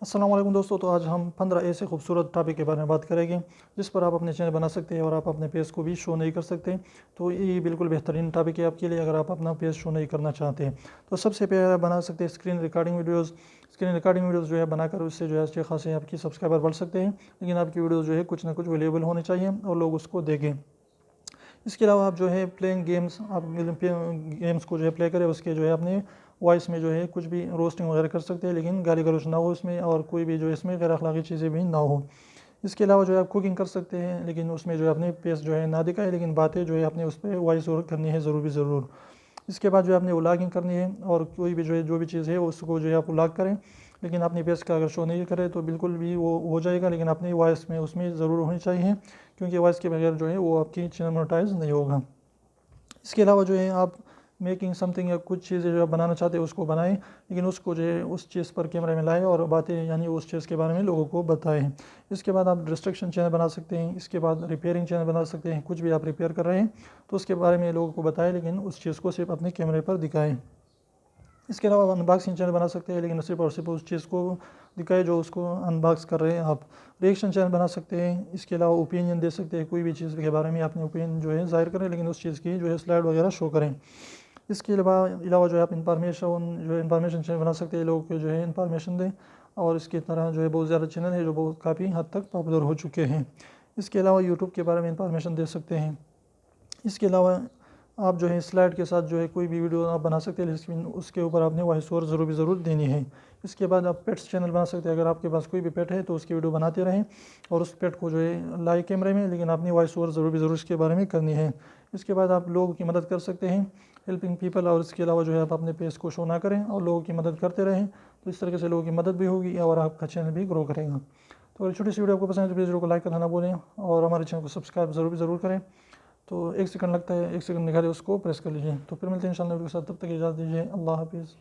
السلام علیکم دوستو، تو آج ہم 15 ایسے خوبصورت ٹاپک کے بارے میں بات کریں گے جس پر آپ اپنے چینل بنا سکتے ہیں اور آپ اپنے پیج کو بھی شو نہیں کر سکتے. تو یہ بالکل بہترین ٹاپک ہے آپ کے لیے اگر آپ اپنا پیج شو نہیں کرنا چاہتے ہیں. تو سب سے پہلے آپ بنا سکتے ہیں اسکرین ریکارڈنگ ویڈیوز جو ہے بنا کر اس سے جو ہے اچھے خاصے آپ کی سبسکرائبر بڑھ سکتے ہیں. لیکن آپ کی ویڈیوز جو ہے کچھ نہ کچھ ویلیبل ہونے چاہیے اور لوگ اس کو دیکھیں. اس کے علاوہ آپ جو ہے پلینگ گیمز، آپ گیمز کو جو ہے پلے کریں، اس کے جو ہے اپنے وائس میں جو ہے کچھ بھی روسٹنگ وغیرہ کر سکتے ہیں، لیکن گالی گلوچ نہ ہو اس میں اور کوئی بھی جو ہے اس میں غیر اخلاقی چیزیں بھی نہ ہو. اس کے علاوہ جو ہے آپ کوکنگ کر سکتے ہیں، لیکن اس میں جو ہے اپنے پیس جو ہے نہ دکھائے، لیکن باتیں جو ہے اپنے اس پہ وائس اوور کرنی ہے ضرور. اس کے بعد جو ہے اپنے ولاگنگ کرنی ہے اور کوئی بھی جو بھی چیز ہے اس کو جو ہے آپ ولاگ کریں، لیکن اپنی پیج کا اگر شو نہیں کرے تو بالکل بھی وہ ہو جائے گا، لیکن اپنی وائس میں اس میں ضرور ہونی چاہیے، کیونکہ وائس کے بغیر جو ہے وہ آپ کی چینل مونیٹائز نہیں ہوگا. اس کے علاوہ جو ہے آپ میکنگ سم تھنگ یا کچھ چیزیں جو آپ بنانا چاہتے ہیں اس کو بنائیں، لیکن اس کو جو ہے اس چیز پر کیمرے میں لائیں اور باتیں یعنی اس چیز کے بارے میں لوگوں کو بتائیں. اس کے بعد آپ ڈسٹرکشن چینل بنا سکتے ہیں. اس کے بعد ریپیئرنگ چینل بنا سکتے ہیں. کچھ بھی آپ ریپیئر کر رہے ہیں تو اس کے بارے میں لوگوں کو بتائیں، لیکن اس چیز کو صرف اپنے کیمرے پر دکھائیں. اس کے علاوہ انباکسنگ چینل بنا سکتے ہیں، لیکن صرف اور صرف اس چیز کو دکھائے جو اس کو انباکس کر رہے ہیں آپ. ریئیکشن چینل بنا سکتے ہیں. اس کے علاوہ اوپینین دے سکتے ہیں، کوئی بھی چیز کے بارے میں اپنے اوپینین جو ہے ظاہر کریں، لیکن اس چیز کی جو ہے سلائڈ وغیرہ شو کریں. اس کے علاوہ جو ہے آپ انفارمیشن چینل بنا سکتے ہیں، لوگوں کو جو ہے انفارمیشن دیں. اور اس کی طرح جو ہے بہت زیادہ چینل ہے جو بہت کافی حد تک پاپولر ہو چکے ہیں. اس کے علاوہ یوٹیوب کے بارے میں انفارمیشن دے سکتے ہیں. اس کے علاوہ آپ جو ہے سلائڈ کے ساتھ جو ہے کوئی بھی ویڈیو آپ بنا سکتے ہیں، لیکن اس کے اوپر آپ نے وائس اوور ضرور دینی ہے. اس کے بعد آپ پیٹس چینل بنا سکتے ہیں. اگر آپ کے پاس کوئی بھی پیٹ ہے تو اس کی ویڈیو بناتے رہیں اور اس پیٹ کو جو ہے لائے کیمرے میں، لیکن اپنی وائس اوور ضرور اس کے بارے میں کرنی ہے. اس کے بعد آپ لوگوں کی مدد کر سکتے ہیں، ہیلپنگ پیپل. اور اس کے علاوہ جو ہے آپ اپنے پیج کو شو نہ کریں اور لوگوں کی مدد کرتے رہیں، تو اس طریقے سے لوگوں کی مدد بھی ہوگی اور آپ کا چینل بھی گرو کرے گا. تو اگر چھوٹی سی ویڈیو آپ کو پسند ہے تو ویڈیو کو لائک کرنا نہ بولیں اور ہمارے چینل کو سبسکرائب ضرور کریں. تو 1 سیکنڈ لگتا ہے، 1 سیکنڈ نکالے اس کو پریس کر لیجیے. تو پھر ملتے ہیں انشاءاللہ ویڈیو کے ساتھ، تب تک اجازت دیجیے. اللہ حافظ.